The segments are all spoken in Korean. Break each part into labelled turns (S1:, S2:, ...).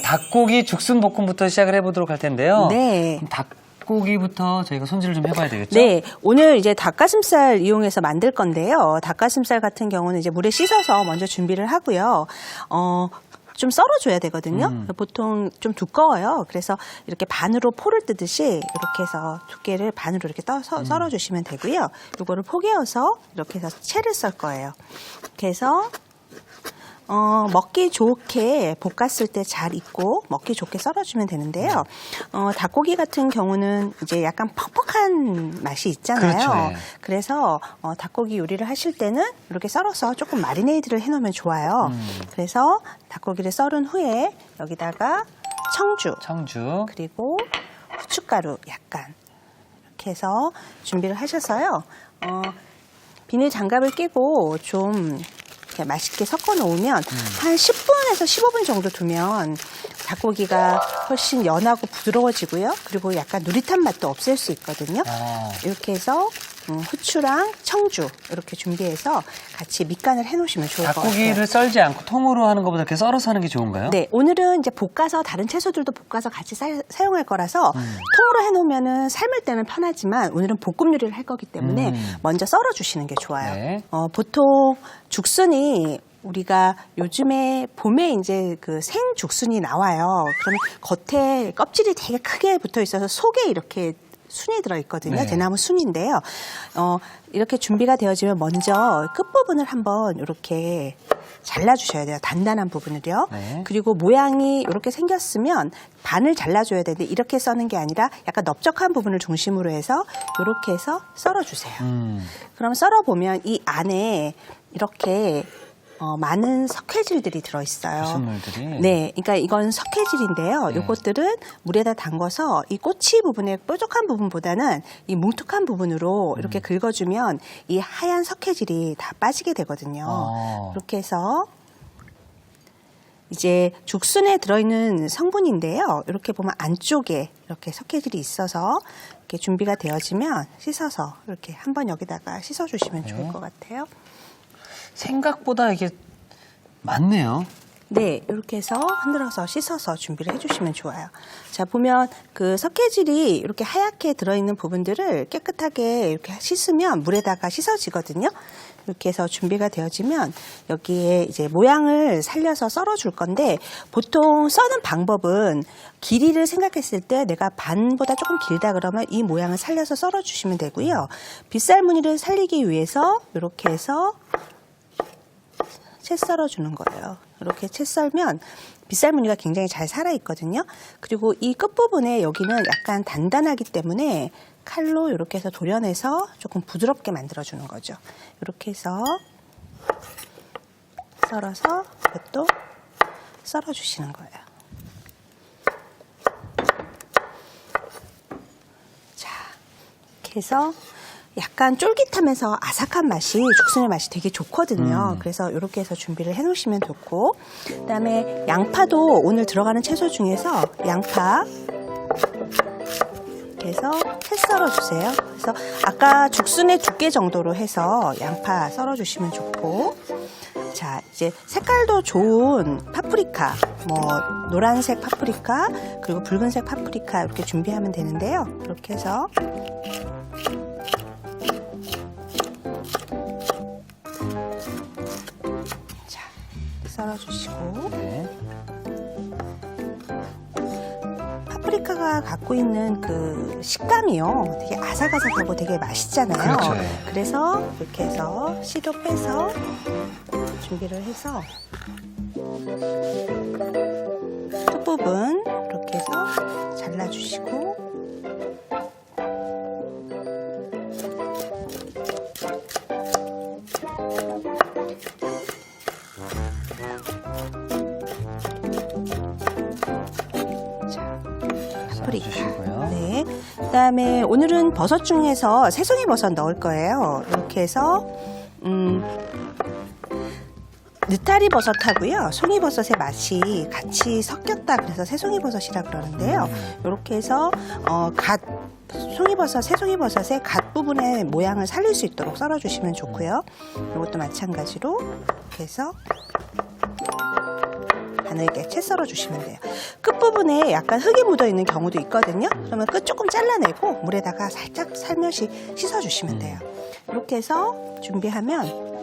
S1: 닭고기 죽순 볶음부터 시작을 해보도록 할 텐데요.
S2: 네.
S1: 그럼 닭고기부터 저희가 손질을 좀 해봐야 되겠죠?
S2: 네, 오늘 이제 닭가슴살 이용해서 만들 건데요. 닭가슴살 같은 경우는 이제 물에 씻어서 먼저 준비를 하고요. 좀 썰어줘야 되거든요. 보통 좀 두꺼워요. 그래서 이렇게 반으로 포를 뜨듯이 이렇게 해서 두께를 반으로 이렇게 썰어주시면 되고요. 이거를 포개어서 이렇게 해서 채를 썰 거예요. 이렇게 해서 먹기 좋게 볶았을 때 잘 익고 먹기 좋게 썰어주면 되는데요. 닭고기 같은 경우는 이제 약간 퍽퍽한 맛이 있잖아요.
S1: 그렇죠, 네.
S2: 그래서 닭고기 요리를 하실 때는 이렇게 썰어서 조금 마리네이드를 해놓으면 좋아요. 그래서 닭고기를 썰은 후에 여기다가 청주 그리고 후춧가루 약간 이렇게 해서 준비를 하셔서요. 비닐 장갑을 끼고 좀 이렇게 맛있게 섞어 놓으면 한 10분에서 15분 정도 두면 닭고기가 훨씬 연하고 부드러워지고요. 그리고 약간 누릿한 맛도 없앨 수 있거든요. 이렇게 해서 후추랑 청주 이렇게 준비해서 같이 밑간을 해놓으시면 좋을 것 같아요.
S1: 닭고기를 썰지 않고 통으로 하는 것보다 이렇게 썰어서 하는 게 좋은가요?
S2: 네, 오늘은 이제 볶아서 다른 채소들도 볶아서 같이 사용할 거라서 통으로 해놓으면은 삶을 때는 편하지만 오늘은 볶음 요리를 할 거기 때문에 먼저 썰어주시는 게 좋아요.
S1: 네.
S2: 보통 죽순이 우리가 요즘에 봄에 이제 그 생죽순이 나와요. 그러면 겉에 껍질이 되게 크게 붙어 있어서 속에 이렇게 순이 들어있거든요.
S1: 네.
S2: 대나무 순인데요. 이렇게 준비가 되어지면 먼저 끝부분을 한번 이렇게 잘라주셔야 돼요. 단단한 부분을요.
S1: 네.
S2: 그리고 모양이 이렇게 생겼으면 반을 잘라줘야 되는데 이렇게 써는 게 아니라 약간 넓적한 부분을 중심으로 해서 이렇게 해서 썰어주세요. 그럼 썰어보면 이 안에 이렇게 많은 석회질들이 들어있어요.
S1: 무슨 물들이?
S2: 네, 그러니까 이건 석회질인데요.
S1: 네.
S2: 이것들은 물에다 담궈서 이 꼬치 부분의 뾰족한 부분보다는 이 뭉툭한 부분으로 이렇게 긁어주면 이 하얀 석회질이 다 빠지게 되거든요. 이렇게 해서 이제 죽순에 들어있는 성분인데요. 이렇게 보면 안쪽에 이렇게 석회질이 있어서 이렇게 준비가 되어지면 씻어서 이렇게 한번 여기다가 씻어주시면 좋을 것 같아요.
S1: 생각보다 이게 많네요.
S2: 네, 이렇게 해서 흔들어서 씻어서 준비를 해주시면 좋아요. 자, 보면 그 석회질이 이렇게 하얗게 들어있는 부분들을 깨끗하게 이렇게 씻으면 물에다가 씻어지거든요. 이렇게 해서 준비가 되어지면 여기에 이제 모양을 살려서 썰어줄 건데 보통 써는 방법은 길이를 생각했을 때 내가 반보다 조금 길다 그러면 이 모양을 살려서 썰어주시면 되고요. 빗살 무늬를 살리기 위해서 이렇게 해서 채 썰어주는 거예요. 이렇게 채 썰면 빗살 무늬가 굉장히 잘 살아있거든요. 그리고 이 끝부분에 여기는 약간 단단하기 때문에 칼로 이렇게 해서 도려내서 조금 부드럽게 만들어주는 거죠. 이렇게 해서 썰어서 이것도 썰어주시는 거예요. 자, 이렇게 해서 약간 쫄깃하면서 아삭한 맛이 죽순의 맛이 되게 좋거든요. 그래서 이렇게 해서 준비를 해놓으시면 좋고 그다음에 양파도 오늘 들어가는 채소 중에서 양파 이렇게 해서 채 썰어주세요. 그래서 아까 죽순의 두께 정도로 해서 양파 썰어주시면 좋고 자 이제 색깔도 좋은 파프리카 뭐 노란색 파프리카 그리고 붉은색 파프리카 이렇게 준비하면 되는데요. 이렇게 해서 썰어주시고
S1: 네.
S2: 파프리카가 갖고 있는 그 식감이요 되게 아삭아삭하고 되게 맛있잖아요.
S1: 그렇죠.
S2: 그래서 이렇게 해서 씨도 빼서 준비를 해서 끝부분 이렇게 해서 잘라주시고
S1: 주시고요.
S2: 네. 그다음에 오늘은 버섯 중에서 새송이 버섯 넣을 거예요. 이렇게 해서 느타리 버섯하고요. 송이버섯의 맛이 같이 섞였다 그래서 새송이버섯이라 그러는데요. 이렇게 해서 새송이버섯의 갓 부분의 모양을 살릴 수 있도록 썰어주시면 좋고요. 이것도 마찬가지로 이렇게 해서 가늘게 채 썰어주시면 돼요. 끝부분에 약간 흙이 묻어있는 경우도 있거든요. 그러면 끝 조금 잘라내고 물에다가 살짝 살며시 씻어주시면 돼요. 이렇게 해서 준비하면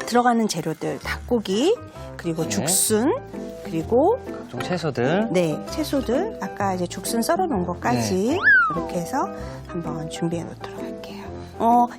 S2: 들어가는 재료들 닭고기 그리고
S1: 네.
S2: 죽순 그리고
S1: 좀 채소들.
S2: 네, 채소들 아까 이제 죽순 썰어 놓은 것까지
S1: 네.
S2: 이렇게 해서 한번 준비해 놓도록 할게요.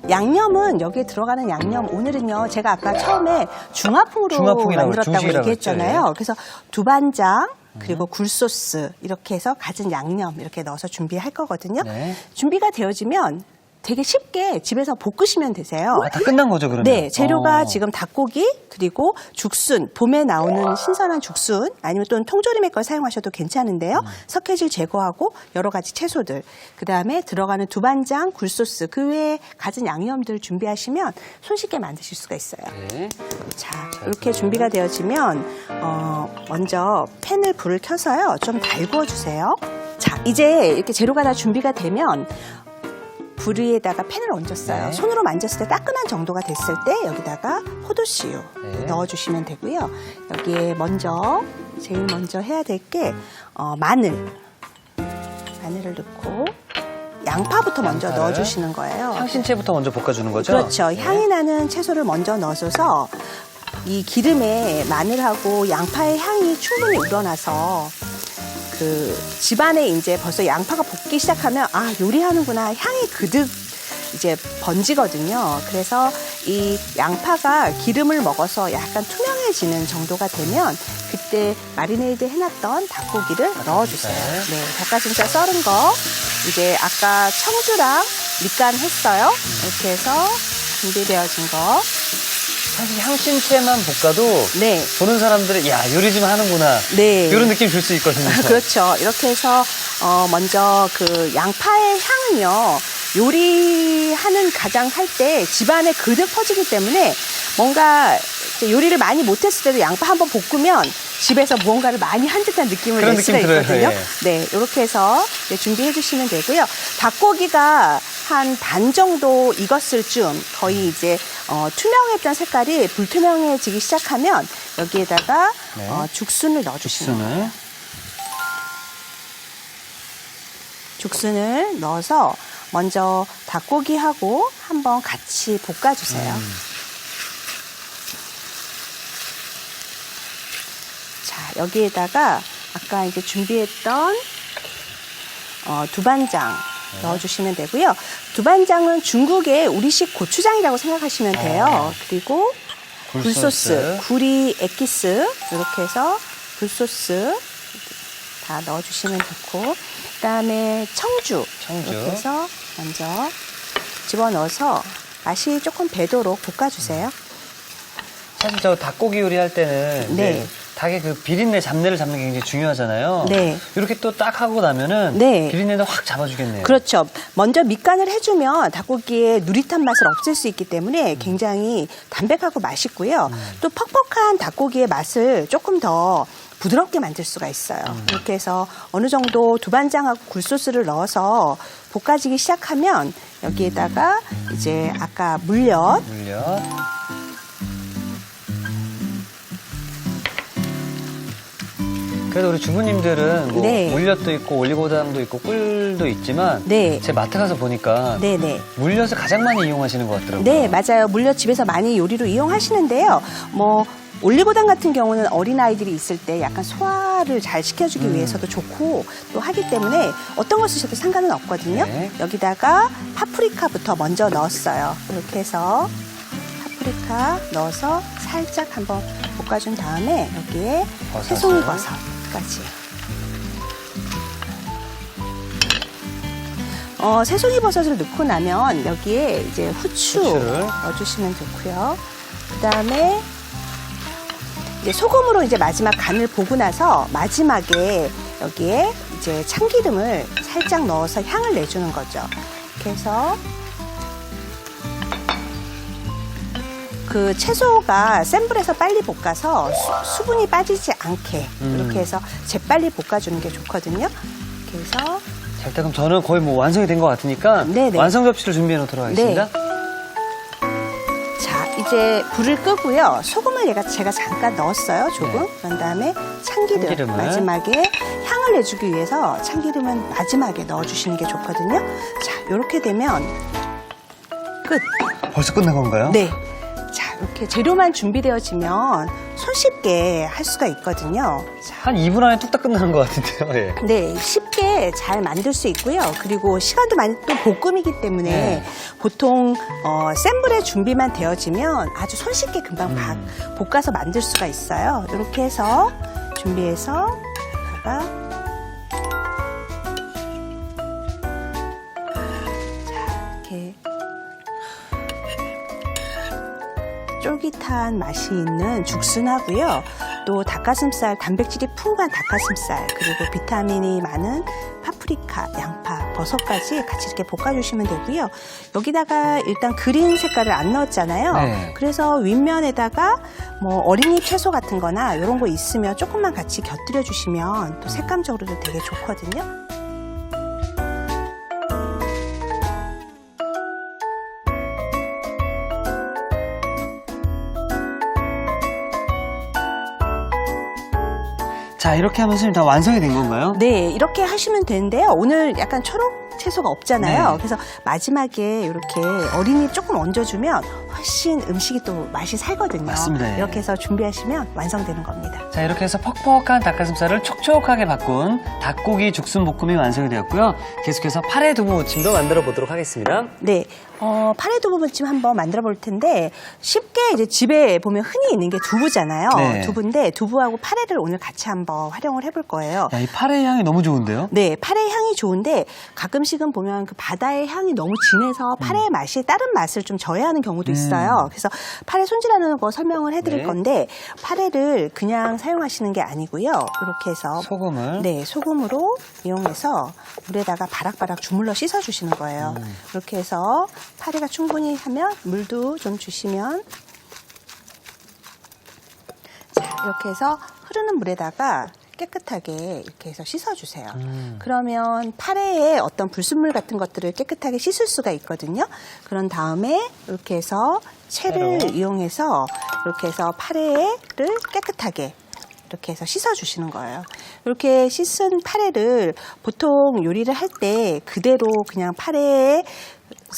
S2: 양념은 여기에 들어가는 양념 오늘은요 제가 아까 처음에 중화풍으로
S1: 중화풍이라고
S2: 만들었다고
S1: 중식이라고
S2: 얘기했잖아요.
S1: 했죠, 예.
S2: 그래서 두반장 그리고 굴소스 이렇게 해서 갖은 양념 이렇게 넣어서 준비할 거거든요.
S1: 네.
S2: 준비가 되어지면 되게 쉽게 집에서 볶으시면 되세요.
S1: 다 끝난 거죠, 그러면?
S2: 네, 재료가 지금 닭고기 그리고 죽순, 봄에 나오는 신선한 죽순 아니면 또는 통조림의 걸 사용하셔도 괜찮은데요. 석회질 제거하고 여러 가지 채소들, 그 다음에 들어가는 두반장, 굴소스, 그 외에 갖은 양념들 준비하시면 손쉽게 만드실 수가 있어요.
S1: 네.
S2: 자, 이렇게 준비가 되어지면 먼저 팬을 불을 켜서요. 좀 달구어 주세요. 자, 이제 이렇게 재료가 다 준비가 되면 불 위에다가 팬을 얹었어요.
S1: 네.
S2: 손으로 만졌을 때 따끈한 정도가 됐을 때 여기다가 포도씨유
S1: 네.
S2: 넣어주시면 되고요. 여기에 제일 먼저 해야 될 게 마늘을 넣고 양파부터 먼저
S1: 양파를?
S2: 넣어주시는 거예요.
S1: 향신채부터 먼저 볶아주는 거죠?
S2: 그렇죠.
S1: 네.
S2: 향이 나는 채소를 먼저 넣어줘서 이 기름에 마늘하고 양파의 향이 충분히 우러나서 그 집안에 이제 벌써 양파가 볶기 시작하면 요리하는구나 향이 그득 이제 번지거든요. 그래서 이 양파가 기름을 먹어서 약간 투명해지는 정도가 되면 그때 마리네이드 해놨던 닭고기를 넣어주세요. 네, 닭가슴살 썰은 거 이제 아까 청주랑 밑간 했어요. 이렇게 해서 준비되어진 거.
S1: 사실 향신채만 볶아도
S2: 네.
S1: 보는 사람들이 야 요리 좀 하는구나
S2: 네.
S1: 이런 느낌 줄 수 있거든요.
S2: 그렇죠. 이렇게 해서 먼저 그 양파의 향은요 요리하는 가장 할 때 집안에 그득 퍼지기 때문에 뭔가 요리를 많이 못했을 때도 양파 한번 볶으면 집에서 무언가를 많이 한 듯한 느낌을
S1: 그런
S2: 낼 수가
S1: 느낌 들어요.
S2: 있거든요.
S1: 예.
S2: 네, 이렇게 해서 이제 준비해 주시면 되고요. 닭고기가 한 반 정도 익었을 쯤 거의 이제 투명했던 색깔이 불투명해지기 시작하면 여기에다가
S1: 네.
S2: 죽순을 넣어주시면 돼요. 죽순을 넣어서 먼저 닭고기하고 한번 같이 볶아주세요. 자, 여기에다가 아까 이제 준비했던 두반장 넣어주시면 되고요. 두반장은 중국의 우리식 고추장이라고 생각하시면 돼요. 그리고 굴소스, 굴이 엑기스 이렇게 해서 굴소스 다 넣어주시면 좋고 그다음에 청주 이렇게 해서 먼저 집어넣어서 맛이 조금 배도록 볶아주세요.
S1: 사실 저 닭고기 요리할 때는
S2: 네.
S1: 이제 닭의 그 비린내, 잡내를 잡는 게 굉장히 중요하잖아요.
S2: 네.
S1: 이렇게 또 딱 하고 나면은
S2: 네.
S1: 비린내도 확 잡아주겠네요.
S2: 그렇죠. 먼저 밑간을 해주면 닭고기의 누릿한 맛을 없앨 수 있기 때문에 굉장히 담백하고 맛있고요. 또 퍽퍽한 닭고기의 맛을 조금 더 부드럽게 만들 수가 있어요. 이렇게 해서 어느 정도 두반장하고 굴소스를 넣어서 볶아지기 시작하면 여기에다가 이제 아까 물엿
S1: 그래도 우리 주부님들은 뭐
S2: 네.
S1: 물엿도 있고 올리고당도 있고 꿀도 있지만
S2: 네.
S1: 제 마트 가서 보니까
S2: 네네.
S1: 물엿을 가장 많이 이용하시는 것 같더라고요.
S2: 네, 맞아요. 물엿 집에서 많이 요리로 이용하시는데요. 올리고당 같은 경우는 어린아이들이 있을 때 약간 소화를 잘 시켜주기 위해서도 좋고 또 하기 때문에 어떤 걸 쓰셔도 상관은 없거든요.
S1: 네.
S2: 여기다가 파프리카부터 먼저 넣었어요. 이렇게 해서 파프리카 넣어서 살짝 한번 볶아준 다음에 여기에
S1: 버섯을.
S2: 새송이 버섯까지. 새송이 버섯을 넣고 나면 여기에 이제 후추를 넣어주시면 좋고요. 그다음에 이제 소금으로 이제 마지막 간을 보고 나서 마지막에 여기에 이제 참기름을 살짝 넣어서 향을 내주는 거죠. 이렇게 해서 그 채소가 센 불에서 빨리 볶아서 수분이 빠지지 않게 이렇게 해서 재빨리 볶아주는 게 좋거든요. 이렇게 해서
S1: 자, 일단 그럼 저는 거의 뭐 완성이 된 것 같으니까
S2: 네네.
S1: 완성 접시를 준비해 놓도록 하겠습니다.
S2: 네. 자, 이제 불을 끄고요. 소금을 제가 잠깐 넣었어요. 조금.
S1: 네.
S2: 그런 다음에 참기름을 마지막에 향을 내주기 위해서 참기름은 마지막에 넣어주시는 게 좋거든요. 자, 이렇게 되면 끝.
S1: 벌써 끝난 건가요?
S2: 네. 자, 이렇게 재료만 준비되어지면 손쉽게 할 수가 있거든요. 자,
S1: 한 2분 안에 뚝딱 끝나는 것 같은데요. 예.
S2: 네, 쉽게 잘 만들 수 있고요. 그리고 시간도 많이 또 볶음이기 때문에
S1: 네. 보통
S2: 센 불에 준비만 되어지면 아주 손쉽게 금방 볶아서 만들 수가 있어요. 이렇게 해서 준비해서 이렇게 쫄깃한 맛이 있는 죽순하고요. 또 닭가슴살, 단백질이 풍부한 닭가슴살, 그리고 비타민이 많은 파프리카, 양파, 버섯까지 같이 이렇게 볶아주시면 되고요. 여기다가 일단 그린 색깔을 안 넣었잖아요.
S1: 네.
S2: 그래서 윗면에다가 뭐 어린잎 채소 같은 거나 이런 거 있으면 조금만 같이 곁들여 주시면 또 색감적으로도 되게 좋거든요.
S1: 자, 이렇게 하면 선생님 다 완성이 된 건가요?
S2: 네, 이렇게 하시면 되는데요. 오늘 약간 초록 채소가 없잖아요.
S1: 네.
S2: 그래서 마지막에 이렇게 어린이 조금 얹어주면 훨씬 음식이 또 맛이 살거든요.
S1: 맞습니다. 예.
S2: 이렇게 해서 준비하시면 완성되는 겁니다.
S1: 자, 이렇게 해서 퍽퍽한 닭가슴살을 촉촉하게 바꾼 닭고기 죽순 볶음이 완성이 되었고요. 계속해서 파래 두부 무침도 만들어 보도록 하겠습니다.
S2: 네, 파래 두부 무침 한번 만들어 볼 텐데 쉽게 이제 집에 보면 흔히 있는 게 두부잖아요.
S1: 네.
S2: 두부인데 두부하고 파래를 오늘 같이 한번 활용을 해볼 거예요.
S1: 야, 이 파래 향이 너무 좋은데요?
S2: 네, 파래 향이 좋은데 가끔씩은 보면 그 바다의 향이 너무 진해서 파래의 맛이 다른 맛을 좀 저해하는 경우도 있어요. 그래서 파래 손질하는 거 설명을 해드릴
S1: 네.
S2: 건데 파래를 그냥 사용하시는 게 아니고요. 이렇게 해서
S1: 소금을.
S2: 네, 소금으로 이용해서 물에다가 바락바락 주물러 씻어주시는 거예요. 이렇게 해서 파래가 충분히 하면 물도 좀 주시면 자, 이렇게 해서 흐르는 물에다가 깨끗하게 이렇게 해서 씻어주세요. 그러면 파래에 어떤 불순물 같은 것들을 깨끗하게 씻을 수가 있거든요. 그런 다음에 이렇게 해서 채를
S1: 채로.
S2: 이용해서 이렇게 해서 파래를 깨끗하게 이렇게 해서 씻어주시는 거예요. 이렇게 씻은 파래를 보통 요리를 할 때 그대로 그냥 파래에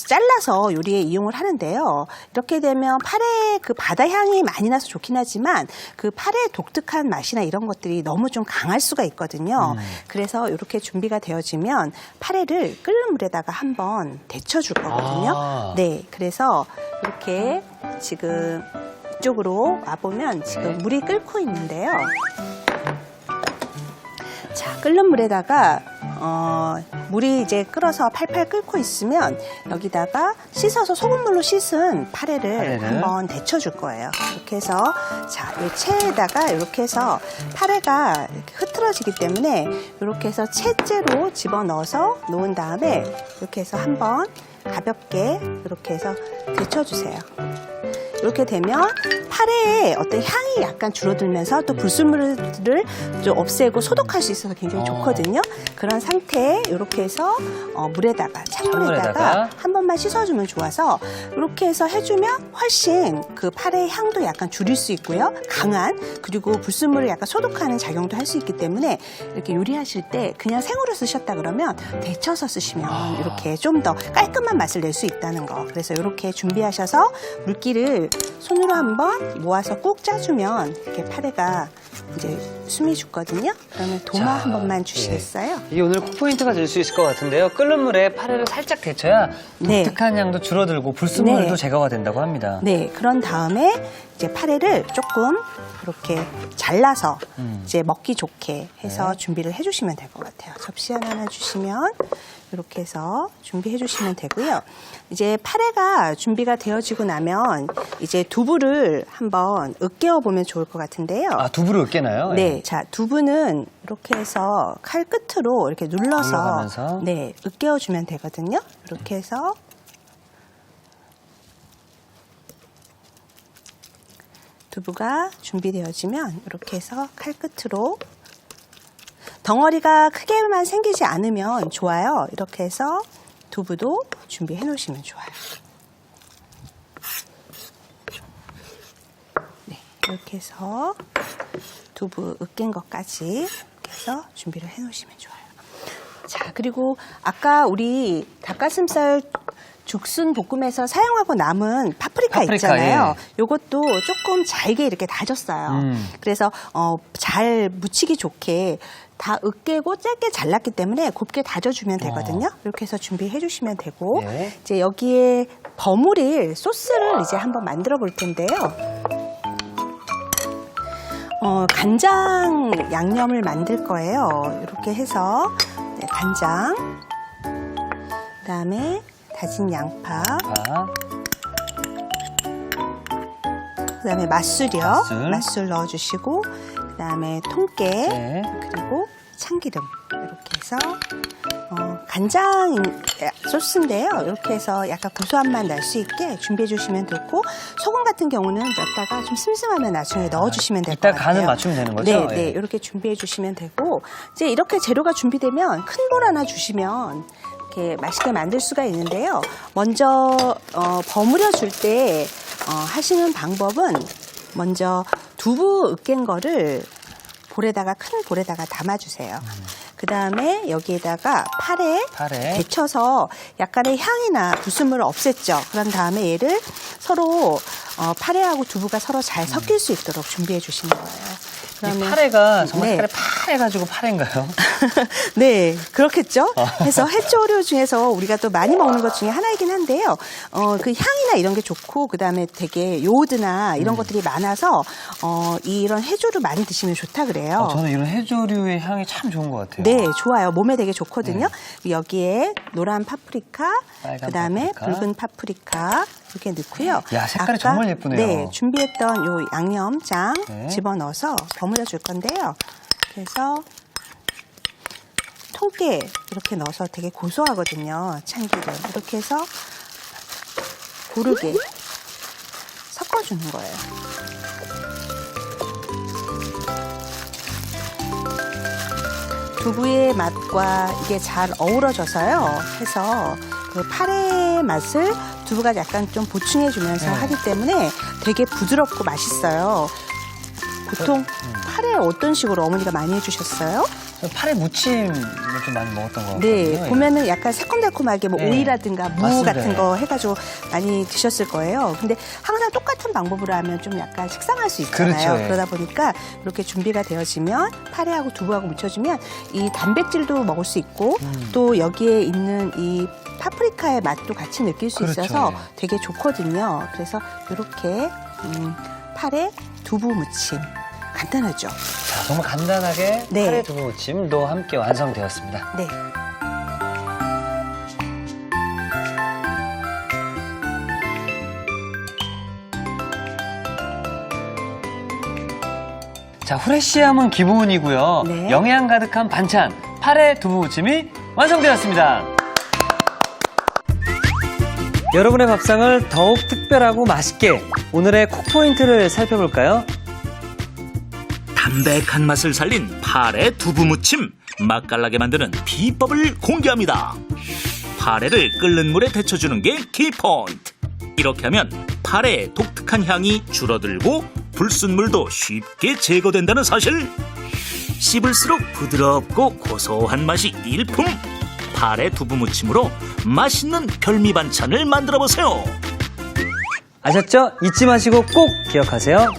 S2: 잘라서 요리에 이용을 하는데요. 이렇게 되면 파래의 그 바다 향이 많이 나서 좋긴 하지만 그 파래의 독특한 맛이나 이런 것들이 너무 좀 강할 수가 있거든요. 그래서 이렇게 준비가 되어지면 파래를 끓는 물에다가 한번 데쳐줄 거거든요.
S1: 아.
S2: 네, 그래서 이렇게 지금 이쪽으로 와보면 지금
S1: 네.
S2: 물이 끓고 있는데요. 자, 끓는 물에다가 물이 이제 끓어서 팔팔 끓고 있으면 여기다가 씻어서 소금물로 씻은 파래를 한번 데쳐줄 거예요. 이렇게 해서 자, 이 채에다가 이렇게 해서 파래가 이렇게 흐트러지기 때문에 이렇게 해서 채째로 집어넣어서 놓은 다음에 이렇게 해서 한번 가볍게 이렇게 해서 데쳐주세요. 이렇게 되면 파래의 어떤 향이 약간 줄어들면서 또 불순물을 좀 없애고 소독할 수 있어서 굉장히 좋거든요. 그런 상태에 이렇게 해서 물에다가 찬물에다가 한 번만 씻어주면 좋아서 이렇게 해서 해주면 훨씬 그 파래의 향도 약간 줄일 수 있고요. 강한 그리고 불순물을 약간 소독하는 작용도 할 수 있기 때문에 이렇게 요리하실 때 그냥 생으로 쓰셨다 그러면 데쳐서 쓰시면 이렇게 좀 더 깔끔한 맛을 낼 수 있다는 거. 그래서 이렇게 준비하셔서 물기를 손으로 한번 모아서 꾹 짜주면 이렇게 파래가 이제 숨이 죽거든요. 그러면 도마 한 번만 주시겠어요?
S1: 이게 오늘 콕포인트가 될 수 있을 것 같은데요. 끓는 물에 파래를 살짝 데쳐야
S2: 네.
S1: 독특한 향도 줄어들고 불순물도
S2: 네.
S1: 제거가 된다고 합니다.
S2: 네, 그런 다음에 이제 파래를 조금 이렇게 잘라서 이제 먹기 좋게 해서 준비를 해주시면 될 것 같아요. 접시 하나 주시면 이렇게 해서 준비해 주시면 되고요. 이제 파래가 준비가 되어지고 나면 이제 두부를 한번 으깨어 보면 좋을 것 같은데요.
S1: 아, 두부를 으깨나요?
S2: 네, 자 두부는 이렇게 해서 칼 끝으로 이렇게
S1: 눌러가면서.
S2: 네, 으깨어 주면 되거든요. 이렇게 해서 두부가 준비되어지면 이렇게 해서 칼 끝으로 덩어리가 크게만 생기지 않으면 좋아요. 이렇게 해서 두부도 준비해 놓으시면 좋아요. 이렇게 해서 두부 으깬 것까지 이렇게 해서 준비를 해 놓으시면 좋아요. 자, 그리고 아까 우리 닭가슴살 죽순 볶음에서 사용하고 남은 파프리카 있잖아요.
S1: 예.
S2: 요것도 조금 잘게 이렇게 다졌어요. 그래서 잘 무치기 좋게 다 으깨고 짧게 잘랐기 때문에 곱게 다져주면 되거든요. 이렇게 해서 준비해 주시면 되고
S1: 네.
S2: 이제 여기에 버무릴 소스를 이제 한번 만들어 볼 텐데요. 간장 양념을 만들 거예요. 이렇게 해서 네, 간장, 그다음에 다진 양파, 그다음에 맛술이요. 맛술 넣어주시고, 그다음에 통깨,
S1: 네.
S2: 그리고 참기름 이렇게 해서 간장 소스인데요. 이렇게 해서 약간 고소한 맛 날 수 있게 준비해 주시면 되고 소금 같은 경우는 넣다가 좀 슴슴하면 나중에 넣어주시면 될 것 같아요.
S1: 이따 간을 맞추면 되는 거죠?
S2: 네, 네, 이렇게 준비해 주시면 되고 이제 이렇게 재료가 준비되면 큰 볼 하나 주시면 이렇게 맛있게 만들 수가 있는데요. 먼저 버무려 줄 때 하시는 방법은 먼저 두부 으깬 거를 큰 볼에다가 담아주세요. 그 다음에 여기에다가 파래 데쳐서 약간의 향이나 불순물을 없앴죠. 그런 다음에 얘를 서로 파래하고 두부가 서로 잘 섞일 수 있도록 준비해 주시는 거예요.
S1: 이 파래가 정말 색깔이 파래가지고 파래인가요?
S2: 네, 그렇겠죠. 그래서 해조류 중에서 우리가 또 많이 먹는 것 중에 하나이긴 한데요. 그 향이나 이런 게 좋고 그다음에 되게 요오드나 이런 것들이 많아서 이런 해조류 많이 드시면 좋다 그래요.
S1: 저는 이런 해조류의 향이 참 좋은 것 같아요.
S2: 네, 좋아요. 몸에 되게 좋거든요. 여기에 노란 파프리카, 그다음에 붉은 파프리카 이렇게 넣고요.
S1: 야, 색깔이 정말 예쁘네요.
S2: 네, 준비했던 요 양념장 집어넣어서 버무려 줄 건데요. 그래서 통깨 이렇게 넣어서 되게 고소하거든요. 참기름 이렇게 해서 고르게 섞어주는 거예요. 두부의 맛과 이게 잘 어우러져서요. 해서 그 파래 맛을 두부가 약간 좀 보충해주면서 하기 때문에 되게 부드럽고 맛있어요. 보통 파래 어떤 식으로 어머니가 많이 해주셨어요?
S1: 파래 무침을 좀 많이 먹었던 것 같아요.
S2: 네, 보면은 약간 새콤달콤하게 뭐 오이라든가 무
S1: 맞습니다.
S2: 같은 거 해가지고 많이 드셨을 거예요. 근데 항상 똑같은 방법으로 하면 좀 약간 식상할 수 있잖아요.
S1: 그렇죠, 예.
S2: 그러다 보니까 이렇게 준비가 되어지면 파래하고 두부하고 묻혀주면 이 단백질도 먹을 수 있고 또 여기에 있는 이 파프리카의 맛도 같이 느낄 수
S1: 그렇죠,
S2: 있어서
S1: 예.
S2: 되게 좋거든요. 그래서 이렇게 파래 두부 무침 간단하죠.
S1: 자, 정말 간단하게
S2: 네.
S1: 파래 두부 무침도 함께 완성되었습니다.
S2: 네.
S1: 자, 후레쉬함은 기본이고요.
S2: 네.
S1: 영양 가득한 반찬 파래 두부 무침이 완성되었습니다. 여러분의 밥상을 더욱 특별하고 맛있게 오늘의 콕 포인트를 살펴볼까요?
S3: 담백한 맛을 살린 파래 두부무침, 맛깔나게 만드는 비법을 공개합니다. 파래를 끓는 물에 데쳐주는 게 키포인트. 이렇게 하면 파래의 독특한 향이 줄어들고 불순물도 쉽게 제거된다는 사실. 씹을수록 부드럽고 고소한 맛이 일품. 파래 두부무침으로 맛있는 별미 반찬을 만들어보세요.
S1: 아셨죠? 잊지 마시고 꼭 기억하세요.